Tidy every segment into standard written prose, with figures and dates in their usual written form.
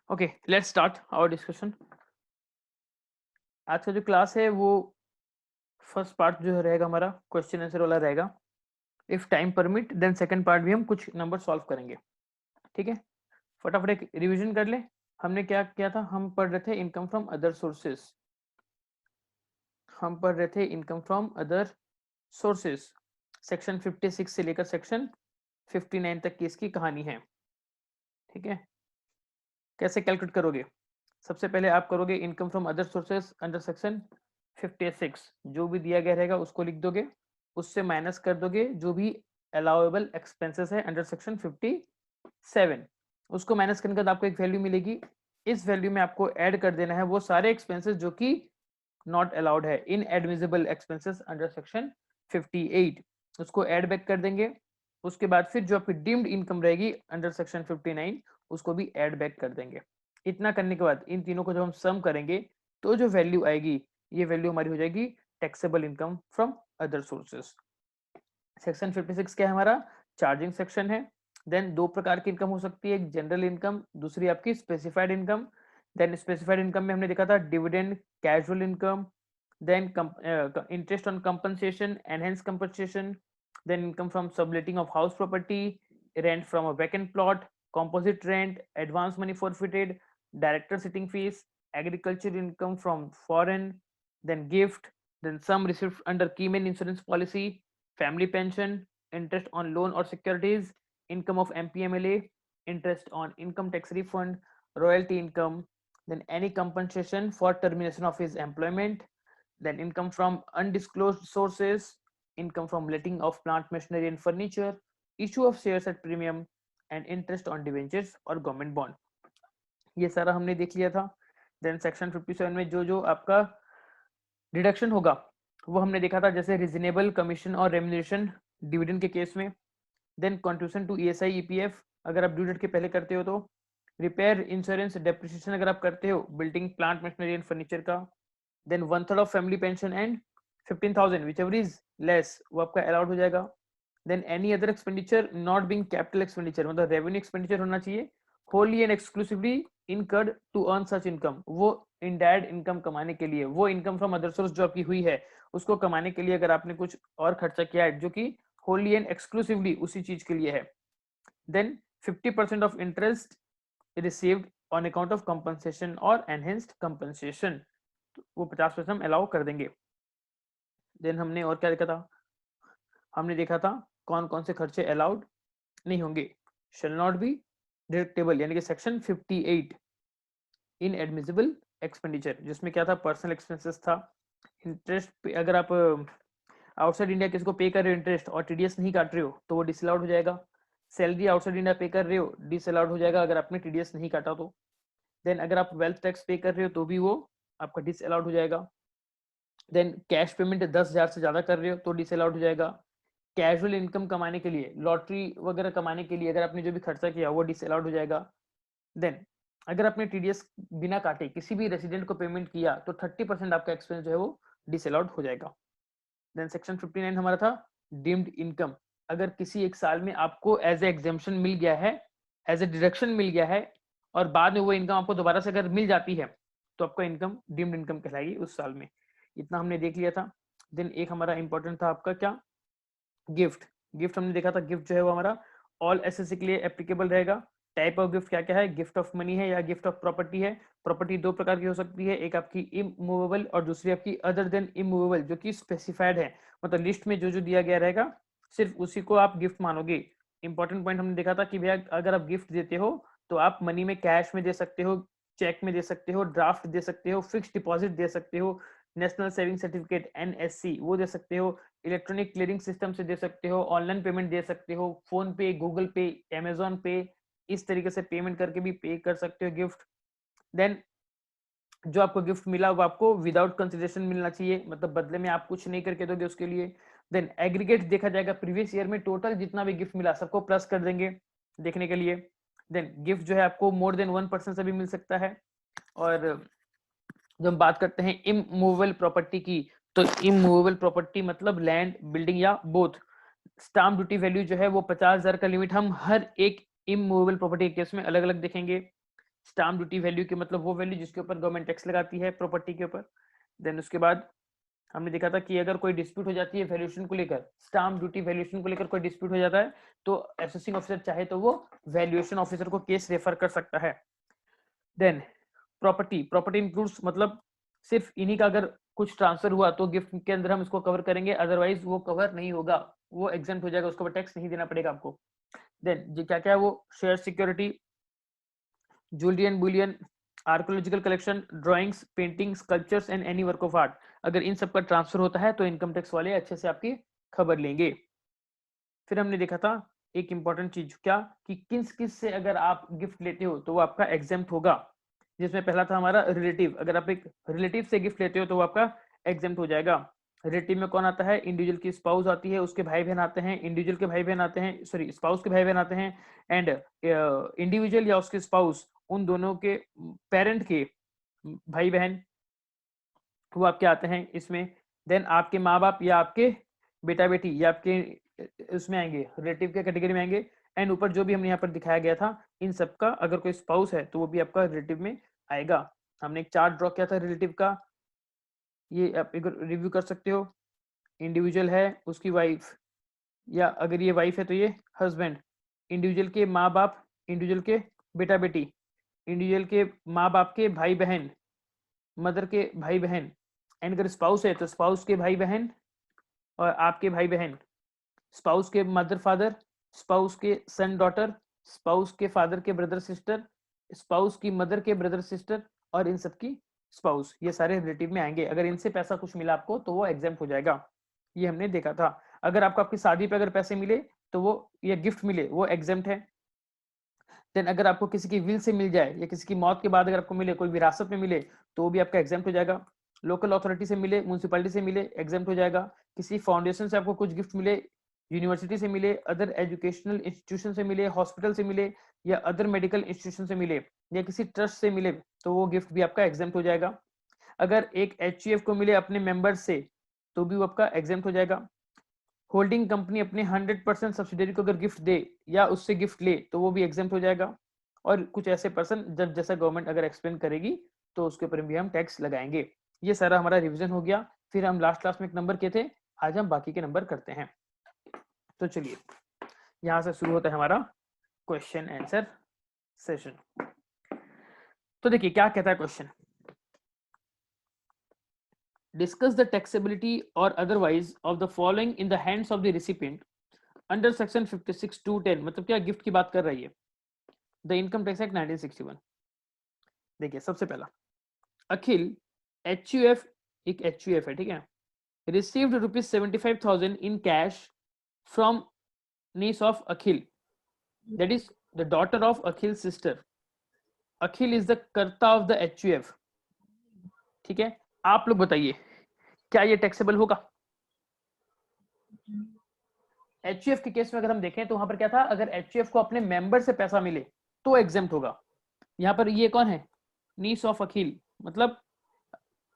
Okay, let's start our discussion. आज का जो क्लास है वो फर्स्ट पार्ट जो रहेगा हमारा क्वेश्चन आंसर वाला रहेगा। If time permit then second part भी हम कुछ नंबर सॉल्व करेंगे। ठीक है, फटाफट एक रिवीजन कर ले। हमने क्या किया था? हम पढ़ रहे थे इनकम फ्रॉम अदर सोर्सेस। हम पढ़ रहे थे income from other sources. Section 56 से लेकर सेक्शन 59 तक की इसकी कहानी है। ठीक है, कैसे कैलकुलेट करोगे? सबसे पहले आप करोगे income from other sources under section 56। जो भी दिया गया रहेगा उसको लिख दोगे, उससे माइनस कर दोगे जो भी अलाउएबल एक्सपेंसेस है अंडर सेक्शन 57। उसको माइनस करने के बाद आपको एक वैल्यू मिलेगी। इस वैल्यू में आपको ऐड कर देना है वो सारे एक्सपेंसेस जो कि नॉट अलाउड है, इनएडमिसिबल एक्सपेंसेस अंडर सेक्शन 58। उसको ऐड बैक कर देंगे। उसके बाद फिर जो आपकी डीम्ड इनकम रहेगी अंडर सेक्शन 59 उसको भी ऐड बैक कर देंगे। इतना करने के बाद इन तीनों को जब हम सम करेंगे तो जो वैल्यू आएगी ये वैल्यू हमारी हो जाएगी taxable income from other sources. Section 56 क्या है हमारा? चार्जिंग सेक्शन है। देन दो प्रकार की इनकम हो सकती है, एक जनरल इनकम, दूसरी आपकी specified income. Then specified income में हमने देखा था dividend, casual income, then interest on compensation, enhanced compensation, then income from subletting of house property, rent from a vacant plot, composite rent, advance money forfeited, director sitting fees, agriculture income from foreign, then gift, then some received under Keyman insurance policy, family pension, interest on loan or securities, income of MPMLA, interest on income tax refund, royalty income, then any compensation for termination of his employment, then income from undisclosed sources, income from letting of plant machinery and furniture, issue of shares at premium, and interest on debentures और government bond. ये सारा हमने देख लिया था। Then section 57 में जो जो आपका डिडक्शन होगा वो हमने देखा था, जैसे रिजनेबल कमीशन और रेम्यूनरेशन डिविडेंड के केस में। Then contribution to ESI EPF अगर आप ड्यू डेट के पहले करते हो तो, रिपेयर इंश्योरेंस डेप्रिसिएशन अगर आप करते हो building plant machinery and furniture का, then 1/3 of family pension and 15,000 whichever is less वो आपका अलाउड हो जाएगा। Then any other expenditure not being capital expenditure, मतलब रेवेन्यू एक्सपेंडिचर होना चाहिए wholly and exclusively incurred to earn such income, वो indirect income कमाने के लिए, वो इनकम फ्रॉम अदर सोर्स जो आपकी हुई है उसको कमाने के लिए अगर आपने कुछ और खर्चा किया है जो कि होली एंड एक्सक्लूसिवली उसी चीज के लिए है। Then 50% of interest received on account of compensation और एनहेंस्ड कंपनसेशन, वो 50% हम अलाउ कर देंगे। देन हमने और क्या देखा था? हमने देखा था कौन कौन से खर्चे अलाउड नहीं होंगे। शैल नॉट बी डिडक्टेबल यानी कि सेक्शन 58 इनएडमिसिबल एक्सपेंडिचर, जिसमें क्या था? पर्सनल एक्सपेंसेस था। इंटरेस्ट अगर आप आउटसाइड इंडिया किसी को पे कर रहे हो इंटरेस्ट और टीडीएस नहीं काट रहे हो तो वो डिसअलाउड हो जाएगा। सैलरी आउटसाइड इंडिया पे कर रहे हो डिसअलाउड हो जाएगा अगर आपने टीडीएस नहीं काटा तो। देन अगर आप वेल्थ टैक्स पे कर रहे हो तो भी वो आपका डिसअलाउड हो जाएगा। देन कैश पेमेंट 10,000 से ज्यादा कर रहे हो तो डिसअलाउड हो जाएगा। कैजुअल इनकम कमाने के लिए, लॉटरी वगैरह कमाने के लिए अगर आपने जो भी खर्चा किया वो डिसअलाउड हो जाएगा। देन अगर आपने टीडीएस बिना काटे किसी भी रेसिडेंट को पेमेंट किया तो 30% आपका एक्सपेंस जो है वो डिसअलाउड हो जाएगा। देन सेक्शन 59 हमारा था डीम्ड इनकम। अगर किसी एक साल में आपको एज ए एग्जेम्पशन मिल गया है, एज ए डिडक्शन मिल गया है और बाद में वो इनकम आपको दोबारा से अगर मिल जाती है तो आपका इनकम डीम्ड इनकम कहलाएगी उस साल में। इतना हमने देख लिया था। देन एक हमारा इंपॉर्टेंट था आपका क्या? गिफ्ट। गिफ्ट हमने देखा था, गिफ्ट जो है वो हमारा ऑल एसएससी के लिए एप्लीकेबल रहेगा। टाइप ऑफ गिफ्ट क्या क्या है? गिफ्ट ऑफ मनी है या गिफ्ट ऑफ प्रॉपर्टी है। प्रॉपर्टी दो प्रकार की हो सकती है, एक आपकी इमूवेबल और दूसरी आपकी अदर देन इमूवेबल, जो कि स्पेसिफाइड है, मतलब लिस्ट में जो जो दिया गया रहेगा सिर्फ उसी को आप गिफ्ट मानोगे। इंपॉर्टेंट पॉइंट हमने देखा था कि भैया अगर आप गिफ्ट देते हो तो आप मनी में कैश में दे सकते हो, चेक में दे सकते हो, ड्राफ्ट दे सकते हो, फिक्स डिपॉजिट दे सकते हो, नेशनल सेविंग सर्टिफिकेट एनएससी वो दे सकते हो, इलेक्ट्रॉनिक क्लियरिंग सिस्टम से दे सकते हो, ऑनलाइन पेमेंट दे सकते हो, फोन पे, गूगल पे, अमेजोन पे, इस तरीके से पेमेंट करके भी पे कर सकते हो गिफ्ट। देन जो आपको गिफ्ट मिला वो आपको विदाउट कंसिडरेशन मिलना चाहिए, मतलब बदले में आप कुछ नहीं करके दोगे उसके लिए। देन एग्रीगेट देखा जाएगा, प्रीवियस ईयर में टोटल जितना भी गिफ्ट मिला सबको प्लस कर देंगे देखने के लिए। देन गिफ्ट जो है आपको मोर देन 1% से भी मिल सकता है। और जब हम बात करते हैं इमूवेबल प्रॉपर्टी की, तो इमूवेबल प्रॉपर्टी मतलब लैंड, बिल्डिंग या बोथ। स्टाम्प ड्यूटी वैल्यू जो है वो 50,000 का लिमिट हम हर एक इमूवेबल प्रॉपर्टी के केस में अलग अलग देखेंगे। स्टाम्प ड्यूटी वैल्यू के मतलब वो वैल्यू जिसके ऊपर गवर्नमेंट टैक्स लगाती है प्रॉपर्टी के ऊपर। देन उसके बाद हमने देखा था कि अगर कोई डिस्प्यूट हो जाती है वैल्यूएशन को लेकर, स्टाम्प ड्यूटी वैल्यूएशन को लेकर कोई डिस्प्यूट हो जाता है, तो असेसिंग ऑफिसर चाहे तो वो वैल्यूएशन ऑफिसर को केस रेफर कर सकता है। देन प्रॉपर्टी इंक्लूड्स मतलब सिर्फ इन्हीं का अगर कुछ ट्रांसफर हुआ तो गिफ्ट के अंदर हम इसको कवर करेंगे, अदरवाइज वो कवर नहीं होगा, वो एग्जेम्प्ट हो जाएगा, उसके ऊपर टैक्स नहीं देना पड़ेगा आपको। देन क्या क्या है वो, share security, jewellery and Boolean, archaeological collection, drawings, painting, sculptures and any work of art. अगर इन सब का ट्रांसफर होता है तो इनकम टैक्स वाले अच्छे से आपकी खबर लेंगे। फिर हमने देखा था एक इंपॉर्टेंट चीज क्या, कि किस किस से अगर आप गिफ्ट लेते हो तो वो आपका एग्जेम्प्ट होगा। जिसमें पहला था हमारा रिलेटिव, अगर आप एक रिलेटिव से गिफ्ट लेते हो तो वो आपका एग्जेम्प्ट हो जाएगा। रिलेटिव में कौन आता है, इंडिविजुअल की स्पाउस आती है, उसके भाई बहन आते हैं, इंडिविजुअल के भाई बहन आते हैं, सॉरी स्पाउस के भाई बहन आते हैं, एंड इंडिविजुअल या उसके स्पाउस उन दोनों के पेरेंट के भाई बहन वो आपके आते हैं इसमें। देन आपके माँ बाप या आपके बेटा बेटी या आपके इसमें आएंगे, रिलेटिव के कैटेगरी में आएंगे। एंड ऊपर जो भी हमने यहाँ पर दिखाया गया था इन सब का अगर कोई स्पाउस है तो वो भी आपका रिलेटिव में आएगा। हमने एक चार्ट ड्रॉ किया था रिलेटिव का, ये आप एक रिव्यू कर सकते हो। इंडिविजुअल है उसकी वाइफ, या अगर ये वाइफ है तो ये हस्बैंड, इंडिविजुअल के माँ बाप, इंडिविजुअल के बेटा बेटी, इंडिविजुअल के माँ बाप के भाई बहन, मदर के भाई बहन, एंड अगर स्पाउस है तो स्पाउस के भाई बहन और आपके भाई बहन, स्पाउस के मदर फादर, स्पाउस के सन डॉटर, स्पाउस के फादर के ब्रदर सिस्टर, स्पाउस की मदर के ब्रदर सिस्टर, और इन सब की स्पाउस, ये सारे रिलेटिव में आएंगे। अगर इनसे पैसा कुछ मिला आपको तो वो एग्जाम्प्ट हो जाएगा, ये हमने देखा था। अगर आपको आपकी शादी पे अगर पैसे मिले तो वो, या गिफ्ट मिले, वो एग्जाम्प्ट है। देन अगर आपको किसी की विल से मिल जाए या किसी की मौत के बाद अगर आपको मिले, कोई विरासत में मिले, तो वो भी आपका एग्जाम्प्ट हो जाएगा। लोकल अथॉरिटी से मिले, म्यूनसिपैलिटी से मिले, एग्जाम्प्ट हो जाएगा। किसी फाउंडेशन से आपको कुछ गिफ्ट मिले, यूनिवर्सिटी से मिले, अदर एजुकेशनल इंस्टीट्यूशन से मिले, हॉस्पिटल से मिले, या अदर मेडिकल इंस्टीट्यूशन से मिले, या किसी ट्रस्ट से मिले, तो वो गिफ्ट भी आपका एग्जाम्प्ट हो जाएगा। अगर एक एचयूएफ को मिले अपने मेंबर से तो भी वो आपका एग्जाम्प्ट हो जाएगा। होल्डिंग कंपनी अपने 100% सब्सिडरी को अगर गिफ्ट दे या उससे गिफ्ट ले तो वो भी एग्जाम्प्ट हो जाएगा। और कुछ ऐसे पर्सन जब जैसा गवर्नमेंट अगर एक्सप्लेन करेगी तो उसके ऊपर भी हम टैक्स लगाएंगे। ये सारा हमारा रिवीजन हो गया। फिर हम लास्ट क्लास में एक नंबर किए थे, आज हम बाकी के नंबर करते हैं। तो चलिए यहाँ से शुरू होता है हमारा क्वेश्चन आंसर सेशन। तो देखिए क्या कहता है क्वेश्चन, डिस्कस द टैक्सेबिलिटी और otherwise of the following in the hands of the recipient under section 56(2)(10)। मतलब क्या गिफ्ट की बात कर रही है, द इनकम टैक्स एक्ट 1961। देखिए सबसे पहला, अखिल एचयूएफ, एक एचयूएफ है ठीक है, received ₹75,000 in cash from niece of Akhil, that is the daughter of Akhil's sister. Akhil is the कर्ता of the HUF। ठीक है, आप लोग बताइए क्या ये टैक्सेबल होगा? HUF के केस में अगर हम देखें तो वहां पर क्या था, अगर HUF को अपने मेंबर से पैसा मिले तो एग्जेम्प्ट होगा। यहाँ पर ये कौन है, नीस ऑफ अखिल, मतलब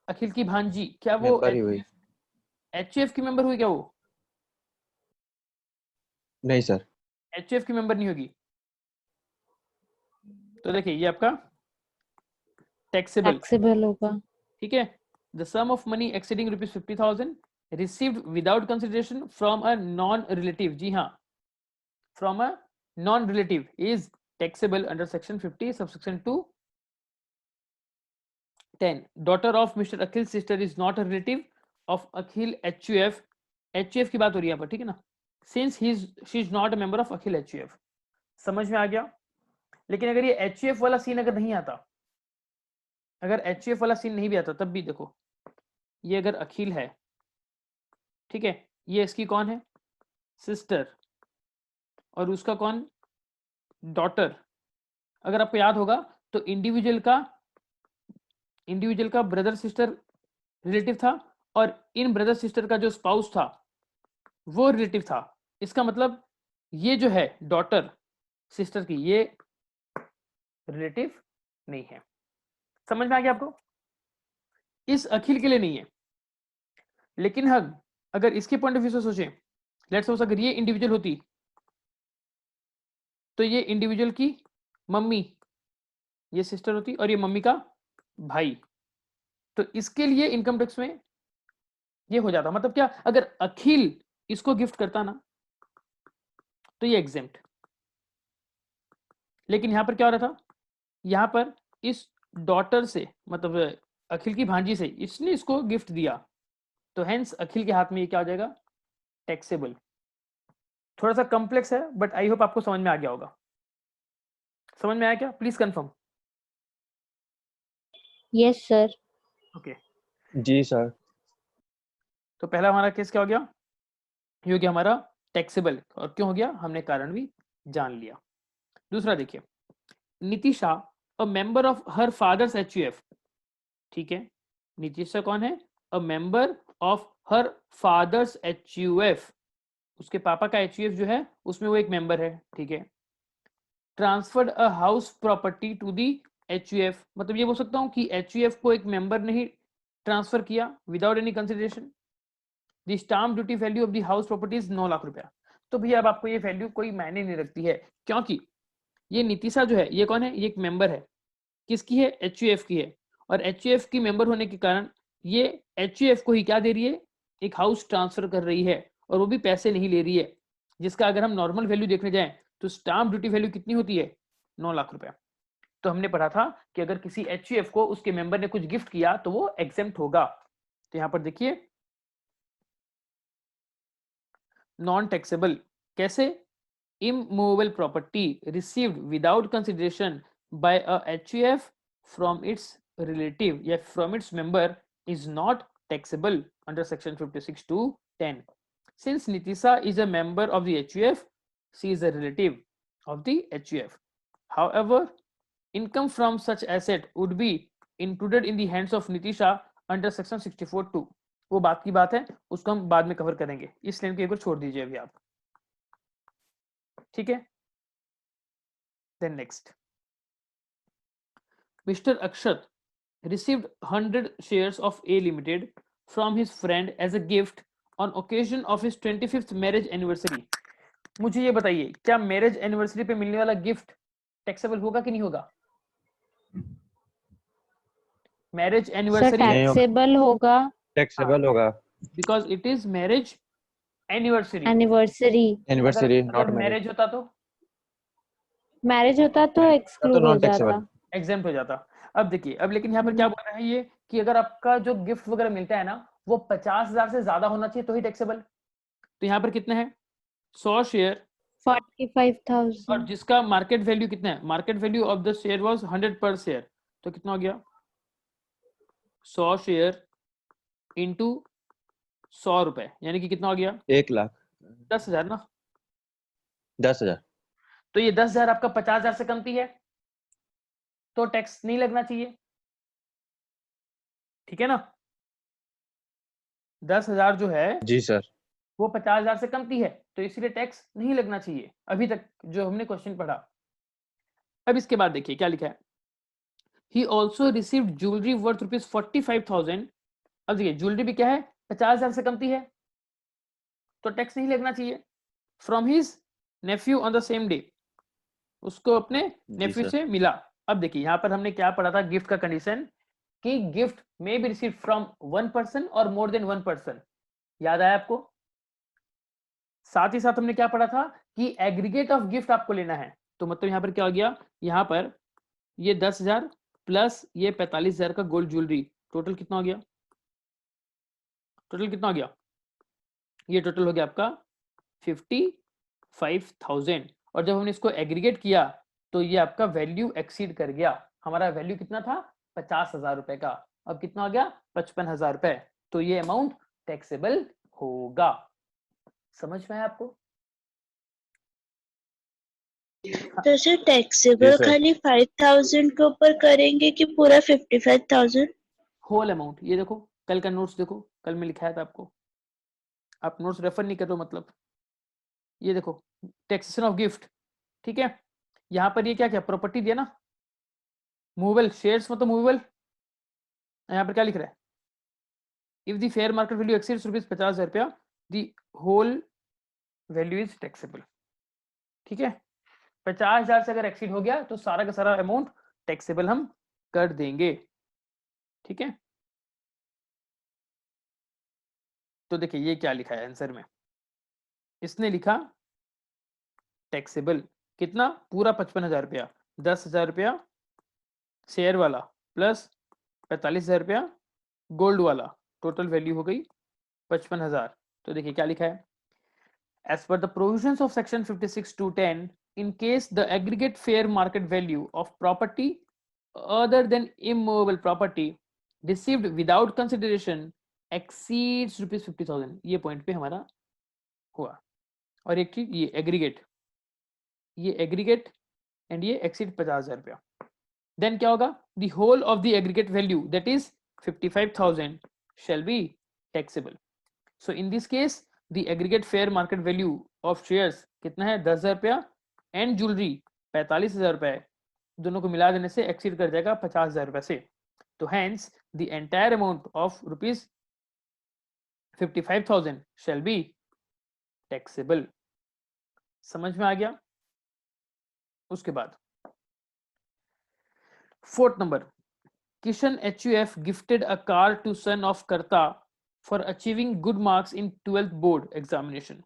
अखिल की भांजी, क्या वो HUF की मेंबर हुई क्या? वो नहीं सर, HUF की मेंबर नहीं होगी। तो देखिए ये आपका टैक्सेबल होगा। ठीक है। The sum of money exceeding ₹50,000 received without consideration from a non-relative, जी हाँ, from a non-relative is taxable under section 50 subsection 2(10). Daughter of Mr. Akhil's sister is not a relative of Akhil HUF। HUF की बात हो रही है यहाँ पर ठीक है ना, since she is not a member of Akhil HUF। समझ में आ गया? लेकिन अगर ये HUF वाला सीन अगर नहीं आता, अगर HUF वाला सीन नहीं भी आता तब भी देखो, ये अगर अखिल है ठीक है, ये इसकी कौन है, सिस्टर, और उसका कौन, डॉटर। अगर आपको याद होगा तो इंडिविजुअल का ब्रदर सिस्टर रिलेटिव था, और इन ब्रदर सिस्टर का जो स्पाउस था वो रिलेटिव था। इसका मतलब ये जो है डॉटर सिस्टर की, ये रिलेटिव नहीं है। समझ में आ गया आपको? इस अखिल के लिए नहीं है। लेकिन हम अगर इसके पॉइंट ऑफ व्यू से सोचें, लेट्स सपोज अगर ये इंडिविजुअल होती तो ये इंडिविजुअल की मम्मी ये सिस्टर होती और ये मम्मी का भाई, तो इसके लिए इनकम टैक्स में ये हो जाता। मतलब क्या, अगर अखिल इसको गिफ्ट करता ना तो ये एग्जेम्प्ट। लेकिन यहां पर क्या हो रहा था, यहां पर इस डॉटर से, मतलब अखिल की भांजी से इसने इसको गिफ्ट दिया, तो हेंस अखिल के हाथ में ये क्या हो जाएगा, टैक्सेबल। थोड़ा सा कॉम्प्लेक्स है बट आई होप आपको समझ में आ गया होगा। समझ में आया क्या, please confirm. Yes sir. Okay, जी सर। तो पहला हमारा केस क्या हो गया, ये हो गया हमारा टैक्सेबल, और क्यों हो गया हमने कारण भी जान लिया। दूसरा देखिए, Nitisha a member of her father's HUF, ठीक है, नितिशा कौन है, a member of her father's HUF, उसके पापा का एचयूएफ जो है उसमें वो एक मेंबर है, ठीक है। Transferred a house property to the HUF, मतलब ये बोल सकता हूं कि एचयूएफ को एक मेंबर ने ही ट्रांसफर किया without any consideration. The stamp duty value of the house property is 9 lakh रुपया। तो भैया अब आपको ये वैल्यू कोई मायने नहीं रखती है, क्योंकि ये नितिशा जो है ये कौन है, ये एक मेंबर है, किसकी है, एचयूएफ की है, और एचयूएफ की मेंबर होने के कारण ये एचयूएफ को ही क्या दे रही है, एक हाउस ट्रांसफर कर रही है, और वो भी पैसे नहीं ले रही है, जिसका अगर हम नॉर्मल वैल्यू देखने जाएं तो स्टाम्प ड्यूटी वैल्यू कितनी होती है, 9 लाख रुपया। तो हमने पढ़ा था कि अगर किसी एचयूएफ को उसके मेंबर ने कुछ गिफ्ट किया तो वो एग्जेम्प्ट होगा। तो यहां पर देखिए नॉन टैक्सेबल कैसे, immovable property received without consideration by a HUF from its relative या from its member is not taxable under section 56 to 10. Since Nitisha is a member of the HUF, she is a relative of the HUF. However, income from such asset would be included in the hands of Nitisha under section 64(2). वो बात की बात है, उसको हम बाद में cover करेंगे, इस लाइन को एक बार छोड़ दीजिए अभी आप, ठीक है। Then next, Mr. Akshat received 100 shares of A Limited from his friend as a gift on occasion of his 25th marriage anniversary. मुझे ये बताइए, क्या मैरिज एनिवर्सरी पे मिलने वाला गिफ्ट टैक्सेबल होगा कि नहीं होगा? मैरिज सर एनिवर्सरी टैक्सेबल होगा, टैक्सेबल होगा, because it is marriage anniversary. Anniversary. Anniversary अगर नॉट मैरिज। मैरिज होता तो मैरिज होता तो एक्सक्लूड हो नॉन जाता। टैक्सेबल, एग्जेम्प्ट हो जाता। अब देखिए, अब लेकिन यहाँ पर क्या बोल रहा है ये, कि अगर आपका जो गिफ्ट वगैरह मिलता है ना वो 50,000 से ज्यादा होना चाहिए तो ही टैक्सेबल। तो यहाँ पर कितने हैं, 100 शेयर, 45,000। और जिसका मार्केट वैल्यू कितना है, market value of the share was 100 पर शेयर, तो कितना हो गया, 100 शेयर इंटू 100 रुपए, यानी कि कितना हो गया, 1 लाख 10,000 ना। 10,000। तो ये 10,000 आपका 50,000 से कमती है तो टैक्स नहीं लगना चाहिए, ठीक है ना। 10,000 जो है जी सर। वो 50,000 से कमती है तो इसीलिए टैक्स नहीं लगना चाहिए, अभी तक जो हमने क्वेश्चन पढ़ा। अब इसके बाद देखिए क्या लिखा है, he also received jewellery worth ₹45,000। अब देखिए ज्वेलरी भी क्या है, 50,000 से कमती है तो टैक्स नहीं लगना चाहिए, from his Neiphiu on the same day, उसको अपने नेफ्यू सर। से मिला। अब देखिए यहाँ पर हमने क्या पढ़ा था, गिफ्ट का कंडीशन, कि gift may be received from 1 person और मोर देन 1 पर्सन, याद आया आपको। साथ ही साथ हमने क्या पढ़ा था कि एग्रीगेट ऑफ गिफ्ट आपको लेना है, तो मतलब यहाँ पर क्या हो गया, यहाँ पर ये 10,000 प्लस ये 45,000 का गोल्ड ज्वेलरी, टोटल कितना हो गया, टोटल कितना हो गया, ये टोटल हो गया आपका 55,000। और जब हमने इसको एग्रीगेट किया तो ये आपका वैल्यू एक्सीड कर गया, हमारा वैल्यू कितना था 50,000 रुपए का, अब कितना हो गया 55,000 रुपए, तो ये अमाउंट टैक्सेबल होगा। समझ में आया आपको? तो सर टैक्सेबल खाली 5,000 के ऊपर करेंगे कि पूरा 55,000? Whole amount. ये देखो कल का नोट्स देखो, कल में लिखाया था आपको, आप नोट्स रेफर नहीं कर रहे हो मतलब। ये देखो टैक्सेशन ऑफ गिफ्ट, ठीक है, यहाँ पर ये क्या क्या प्रॉपर्टी दिया ना, मूवेबल शेयर्स मतलब मूवेबल, यहाँ पर क्या लिख रहा है, if the fair market value exceeds ₹50,000 रुपया the whole value is taxable, ठीक है। 50,000 से अगर एक्सीड हो गया तो सारा का सारा अमाउंट टैक्सेबल हम कर देंगे। ठीक है, तो देखिए ये क्या लिखा है आंसर में, इसने लिखा टैक्सेबल कितना, पूरा 55,000 रुपया, 10,000 रुपया शेयर वाला प्लस 45,000 रुपया गोल्ड वाला, टोटल वैल्यू हो गई 55,000। तो देखिए क्या लिखा है, as per the provisions of section 56(2)(10), in case the aggregate fair market value of property other than immovable property received without consideration exceeds rupees 50,000, ये पॉइंट पे हमारा हुआ। और एक चीज ये एग्रीगेट एंड ये एक्सीड 50,000 रुपया, देन क्या होगा, the whole of the aggregate value that is 55,000 shall be taxable. So in this case the aggregate fair market value of shares कितना है, 10,000 रुपया एंड ज्वेलरी 45,000 रुपए, दोनों को मिला देने से एक्सीड कर जाएगा 50,000 रुपए से। तो hence the entire amount of rupees 55,000 shall be taxable। समझ में आ गया। उसके बाद 4th number, Kishan HUF gifted a car to son of Karta for achieving good marks in 12th board examination.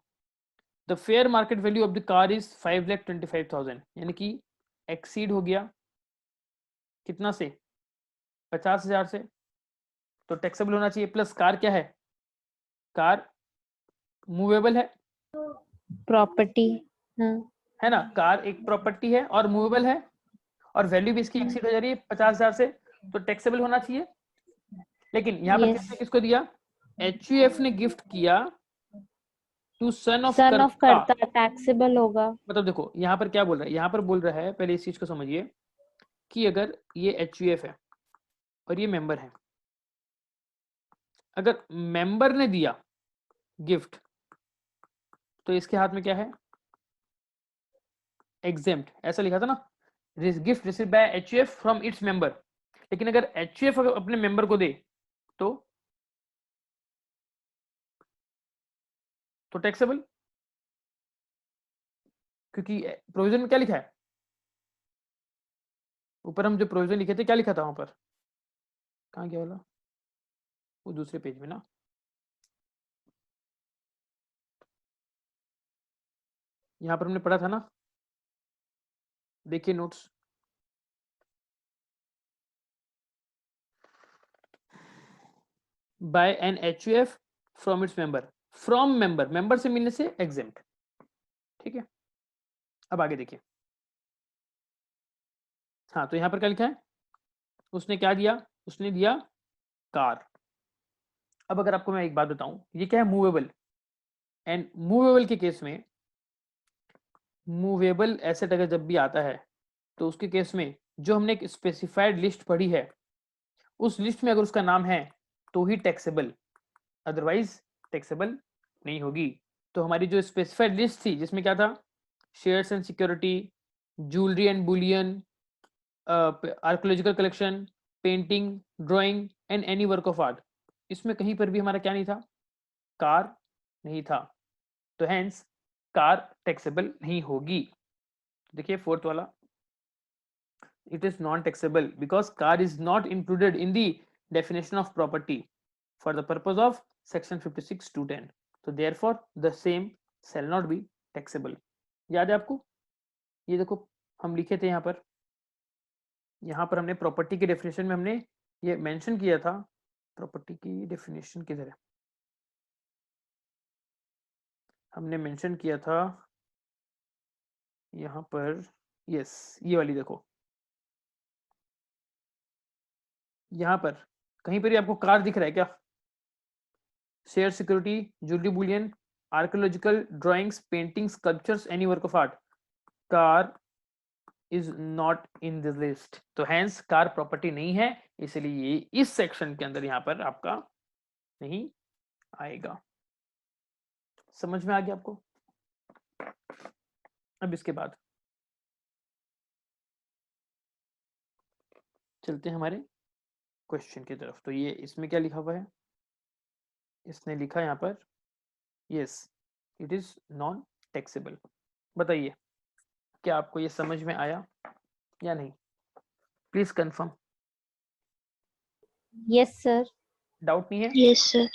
The fair market value of the car is 5,25,000, यानी कि exceed हो गया कितना से, 50,000 से, तो टैक्सेबल होना चाहिए। प्लस कार क्या है, कार मूवेबल है, प्रॉपर्टी, हाँ है ना, कार एक प्रॉपर्टी है और मूवेबल है, और वैल्यू भी इसकी एक्सीड हो जा रही है 50,000 से, तो टैक्सेबल होना चाहिए। लेकिन यहाँ पर Yes. किसने किसको दिया, HUF ने गिफ्ट किया to son of son of karta. Karta taxable होगा। मतलब देखो यहाँ पर क्या बोल रहा है, यहाँ पर बोल रहा है, पहले इस चीज को समझिए कि अगर ये HUF है और ये मेंबर है, अगर मेंबर ने दिया गिफ्ट तो इसके हाथ में क्या है, एग्जेम्प्ट, ऐसा लिखा था ना, gift received by HUF from its member. लेकिन अगर HUF अपने मेंबर को दे तो टैक्सेबल, क्योंकि प्रोविजन में क्या लिखा है, ऊपर हम जो प्रोविजन लिखे थे क्या लिखा था वहां पर, कहाँ गया वाला, वो दूसरे पेज में ना, यहाँ पर हमने पढ़ा था ना, देखिए notes, by an HUF from its member, from member, member से मिलने से एग्जेम्प्ट। ठीक है, अब आगे देखिए, हाँ तो यहाँ पर क्या लिखा है, उसने क्या दिया, उसने दिया कार। अब अगर आपको मैं एक बात बताऊं, ये क्या है, मूवेबल, एंड मूवेबल के केस में, मूवेबल एसेट अगर जब भी आता है तो उसके केस में जो हमने एक स्पेसिफाइड लिस्ट पढ़ी है, उस लिस्ट में अगर उसका नाम है तो ही टैक्सेबल, अदरवाइज टैक्सेबल नहीं होगी। तो हमारी जो स्पेसिफाइड लिस्ट थी जिसमें क्या था, shares and security, jewellery and Boolean, archaeological collection, painting, drawing and any work of art, इसमें कहीं पर भी हमारा क्या नहीं था, कार नहीं था, तो हेंस कार टैक्सेबल नहीं होगी। देखिए 4th वाला, it is non taxable because car is not included in the definition of property for the purpose of section 56(2)(10), so therefore the same shall not be taxable। याद है आपको, ये देखो हम लिखे थे यहाँ पर हमने प्रॉपर्टी की डेफिनेशन में हमने ये मेंशन किया था, प्रॉपर्टी की डेफिनेशन किधर है, हमने मेंशन किया था यहाँ पर, यस ये वाली देखो, यहाँ पर कहीं पर भी आपको कार दिख रहा है क्या, share security, jewellery Boolean, archaeological, drawings, painting, sculptures, any work of art, car is not in this list, तो हेंस कार प्रॉपर्टी नहीं है, इसलिए ये इस सेक्शन के अंदर यहाँ पर आपका नहीं आएगा। समझ में आ गया आपको। अब इसके बाद चलते हैं हमारे क्वेश्चन की तरफ। तो ये इसमें क्या लिखा हुआ है, इसने लिखा यहाँ पर yes it is non taxable. बताइए क्या आपको ये समझ में आया या नहीं। Please confirm. Yes sir. Doubt नहीं है? Yes sir.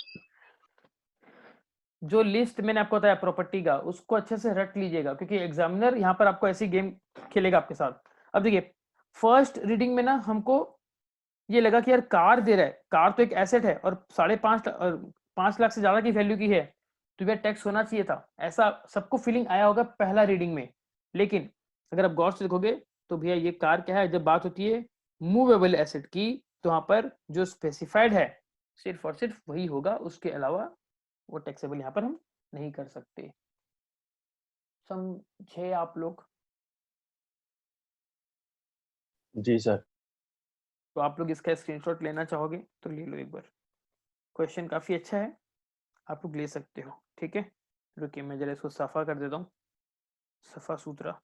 जो लिस्ट मैंने आपको बताया प्रॉपर्टी का, उसको अच्छे से रट लीजिएगा, क्योंकि एग्जामिनर यहाँ पर आपको ऐसी गेम खेलेगा आपके साथ। अब देखिए, फर्स्ट रीडिंग में ना हमको ये लगा कि यार कार दे रहा है, कार तो एक एसेट है और 5.5 लाख से ज्यादा की वैल्यू की है, तो भैया टैक्स होना चाहिए था, ऐसा सबको फीलिंग आया होगा पहला रीडिंग में। लेकिन अगर आप गौर से देखोगे तो भैया ये कार क्या है, जब बात होती है मूवेबल एसेट की, तो वहां पर जो स्पेसिफाइड है सिर्फ और सिर्फ वही होगा, उसके अलावा वो टैक्सेबल यहाँ पर हम नहीं कर सकते। समझे आप लोग? जी सर। तो आप लोग इसका स्क्रीनशॉट लेना चाहोगे तो ले लो एक बार, क्वेश्चन काफी अच्छा है, आप लोग ले सकते हो। ठीक है, रुकिए मैं जरा इसको सफा कर देता हूँ, सफा सुथरा।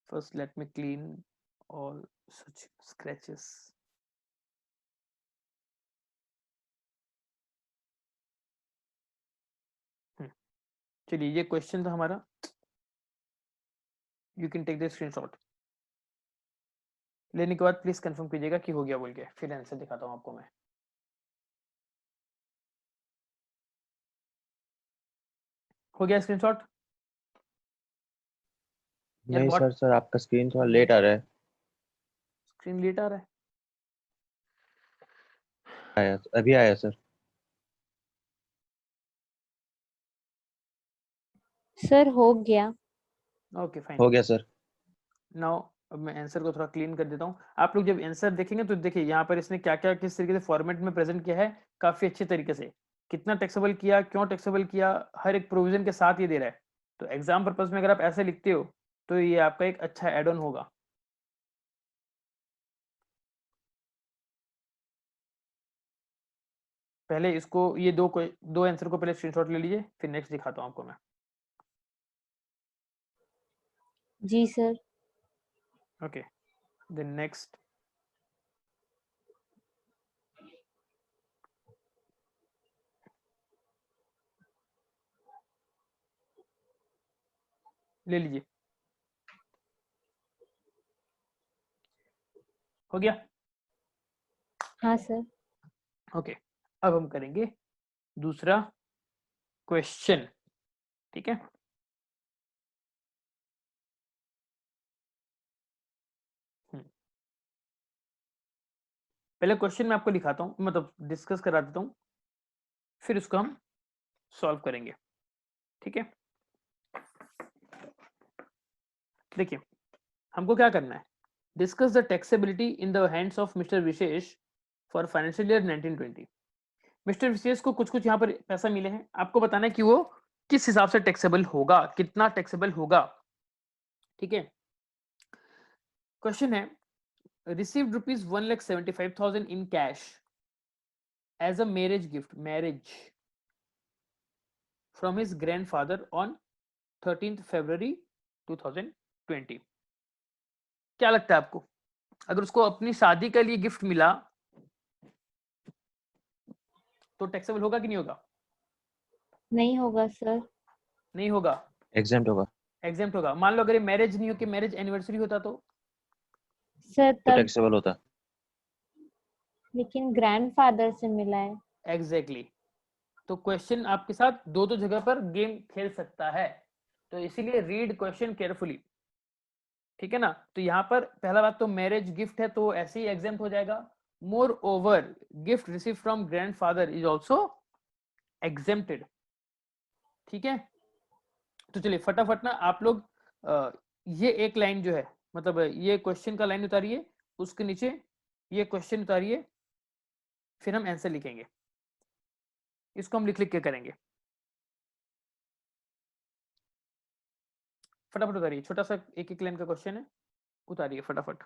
First let me clean all such scratches। चलिए, ये क्वेश्चन था हमारा, you can take the screenshot. लेने के बाद प्लीज कंफर्म कीजिएगा कि हो गया बोल के, फिर आंसर दिखाता हूँ आपको मैं। हो गया स्क्रीनशॉट? यार नहीं बहुत सर, आपका स्क्रीन थोड़ा लेट आ रहा है। स्क्रीन लेट आ रहा है। अभी आया सर। सर हो गया। Okay fine. हो गया सर। नाउ अब मैं आंसर को थोड़ा क्लीन कर देता हूँ। आप लोग जब आंसर देखेंगे तो देखिए यहाँ पर इसने क्या क्या किस तरीके से फॉर्मेट में प्रेजेंट किया है, काफी अच्छे तरीके से। कितना टैक्सेबल किया, क्यों टैक्सेबल किया, हर एक प्रोविजन के साथ ये दे रहा है। तो एग्जाम पर्पज में अगर आप ऐसे लिखते हो तो ये आपका एक अच्छा एड ऑन होगा। पहले इसको, ये दो आंसर को पहले स्क्रीनशॉट ले लीजिए, फिर नेक्स्ट दिखाता हूँ आपको मैं। जी सर। Okay, then next. ले लीजिए, हो गया? हाँ सर। ओके, अब हम करेंगे दूसरा क्वेश्चन। ठीक है, पहले क्वेश्चन मैं आपको लिखाता हूँ, मतलब डिस्कस करा देता हूँ, फिर उसको हम सॉल्व करेंगे। ठीक है, देखिए हमको क्या करना है, discuss the taxability in the hands of mister Vishesh for financial year 1920। Mister Vishesh को कुछ कुछ यहाँ पर पैसा मिले हैं, आपको बताना है कि वो किस हिसाब से टैक्सेबल होगा, कितना टैक्सेबल होगा। ठीक है, क्वेश्चन है, received rupees 1,75,000 in cash as a marriage gift from his grandfather on 13th February 2020। क्या लगता है आपको, अगर उसको अपनी शादी के लिए गिफ्ट मिला तो टैक्सेबल होगा कि नहीं होगा? नहीं होगा सर। नहीं होगा, एग्जाम्प्ट होगा। एग्जेम्प्ट होगा। मान लो अगर ये मैरिज नहीं हो कि मैरिज एनिवर्सरी होता तो सर तो तब, टैक्सेबल होता। लेकिन ग्रैंडफादर से मिला है। एग्जैक्टली तो क्वेश्चन आपके साथ दो दो जगह पर गेम खेल सकता है, तो इसीलिए रीड क्वेश्चन केयरफुली। ठीक है ना, तो यहाँ पर पहला बात तो मैरिज गिफ्ट है तो ऐसे ही एग्जेम्प्ट हो जाएगा। More over gift receive from grandfather is also exempted. ठीक है, तो चलिए फटाफट ना आप लोग ये एक लाइन जो है, मतलब ये क्वेश्चन का लाइन उतारिए, उसके नीचे ये क्वेश्चन उतारिए, फिर हम आंसर लिखेंगे। इसको हम लिख लिख के करेंगे। फटाफट उतारिए, छोटा सा एक एक लाइन का क्वेश्चन है, उतारिए फटाफट।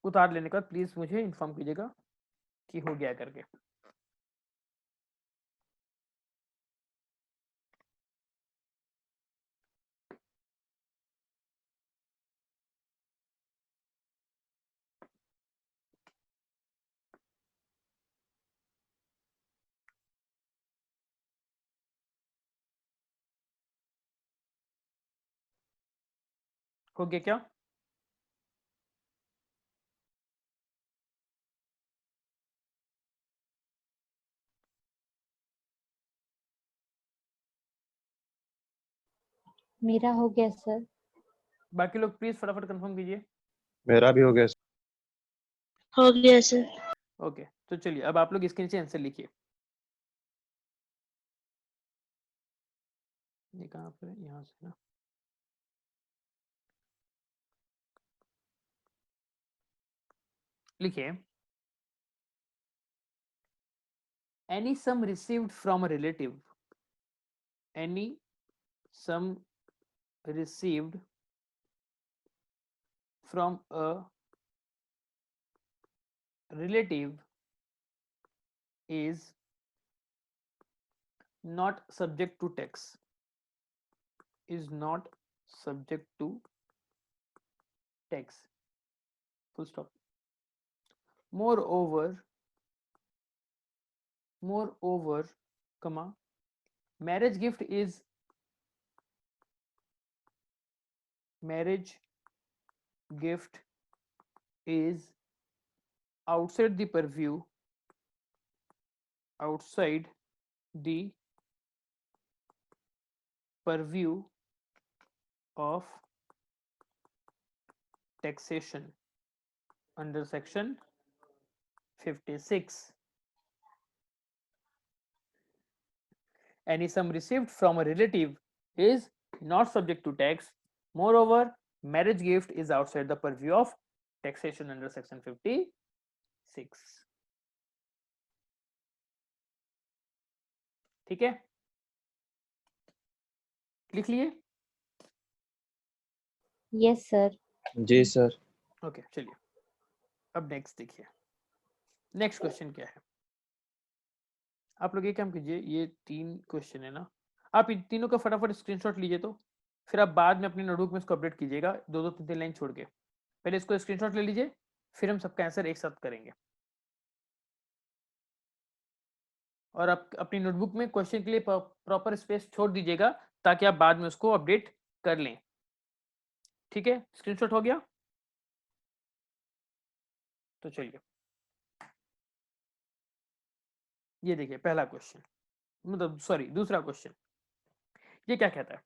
उतार लेने के बाद प्लीज मुझे इन्फॉर्म कीजिएगा कि हो गया करके। हो गया क्या? मेरा हो गया सर। बाकी लोग प्लीज फटाफट कंफर्म कीजिए। मेरा भी हो गया सर। हो गया सर। ओके, तो चलिए अब आप लोग इसके नीचे आंसर लिखिए। ये कहाँ पर है? यहाँ से ना। लिखिए, any sum received from a relative, any sum received from a relative is not subject to tax, is not subject to tax, full stop. Moreover, comma, marriage gift is outside the purview of taxation under section 56. Any sum received from a relative is not subject to tax. Moreover, marriage gift is outside the purview of taxation under section 56. ठीक है, लिख लिए? Yes sir. जी sir. Okay, चलिए अब next देखिए। Next question क्या है? आप लोग ये काम कीजिए, ये 3 क्वेश्चन है ना, आप इन तीनों का फटाफट स्क्रीनशॉट लीजिए, तो फिर आप बाद में अपनी नोटबुक में इसको अपडेट कीजिएगा, 2-2 3-3 लाइन छोड़ के। पहले इसको स्क्रीनशॉट ले लीजिए, फिर हम सबका आंसर एक साथ करेंगे। और आप अपनी नोटबुक में क्वेश्चन के लिए प्रॉपर स्पेस छोड़ दीजिएगा, ताकि आप बाद में उसको अपडेट कर लें। ठीक है, स्क्रीनशॉट हो गया? तो चलिए ये देखिए पहला क्वेश्चन, मतलब सॉरी दूसरा क्वेश्चन। ये क्या कहता है?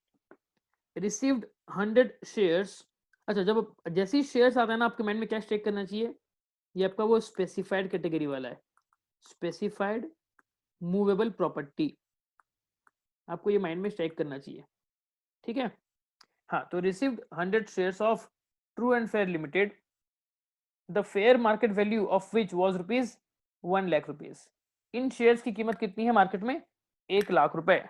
Received 100 shares. अच्छा, जब जैसे ही शेयर्स आता है ना, आपके माइंड में क्या स्ट्राइक करना चाहिए? ये आपका वो स्पेसिफाइड कैटेगरी वाला है, स्पेसिफाइड मूवेबल प्रॉपर्टी, आपको ये माइंड में स्ट्राइक करना चाहिए। ठीक है, हाँ, तो received 100 shares of true and fair limited, the fair market value of which was rupees 1 lakh rupees. In shares की कीमत कितनी है मार्केट में? 1 लाख रुपए।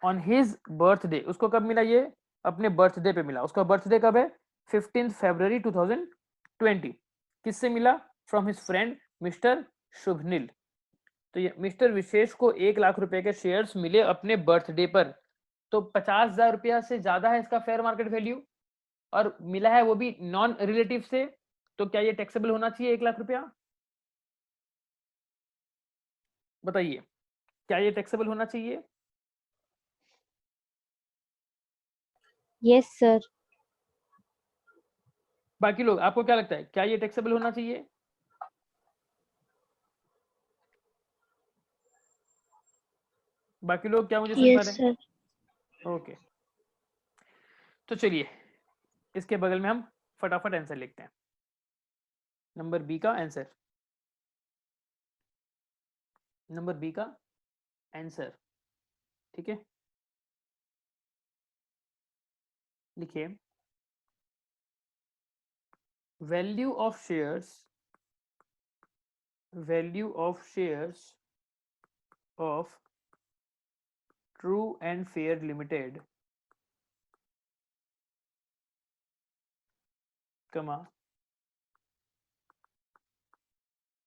ऑन हिज बर्थडे, उसको कब मिला? ये अपने बर्थडे पे मिला। उसका बर्थडे कब है? 15 फरवरी 2020। किससे मिला? From his friend mister Shubhneel. तो ये मिस्टर विशेष को 1 लाख रुपए के शेयर्स मिले अपने बर्थडे पर, तो 50,000 रुपया से ज्यादा है इसका फेयर मार्केट वैल्यू, और मिला है वो भी नॉन रिलेटिव से, तो क्या ये टैक्सेबल होना चाहिए 1 लाख रुपया? बताइए, क्या ये टैक्सेबल होना चाहिए? Yes sir. बाकी लोग आपको क्या लगता है, क्या ये टैक्सेबल होना चाहिए? बाकी लोग क्या मुझे सुन पा यस रहे हैं? सर। ओके, तो चलिए इसके बगल में हम फटाफट आंसर लिखते हैं। नंबर बी का आंसर, नंबर बी का आंसर। ठीक है, लिखिए, value of shares, value of shares of true and fair limited, comma,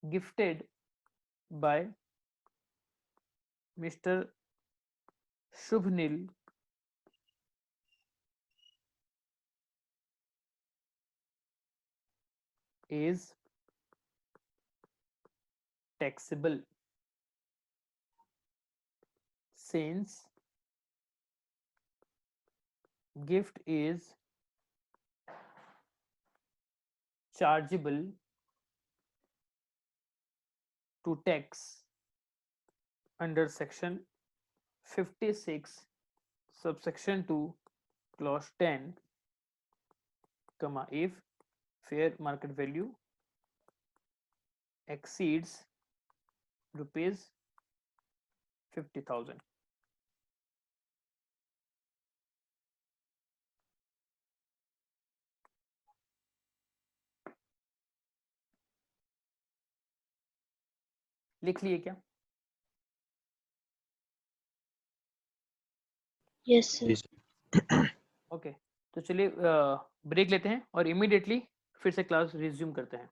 gifted by Mr. Shubhnil is taxable since gift is chargeable to tax under section 56 subsection 2 clause 10 comma if fair market value exceeds rupees 50,000. लिख लिए क्या? Yes जी sir. Sir. Okay तो चलिए break लेते हैं और immediately फिर से क्लास रिज्यूम करते हैं.